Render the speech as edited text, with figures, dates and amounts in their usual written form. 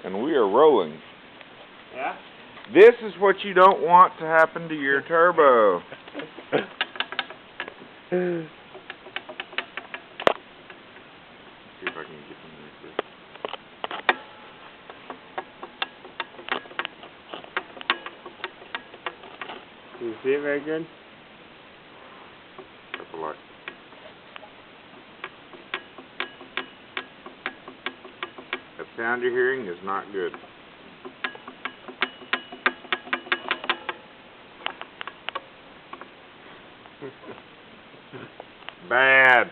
And we are rolling. Yeah? This is what you don't want to happen to your turbo. See if I can get in there quick. Can you see it very good? That's a lot. That sound you're hearing is not good. Bad.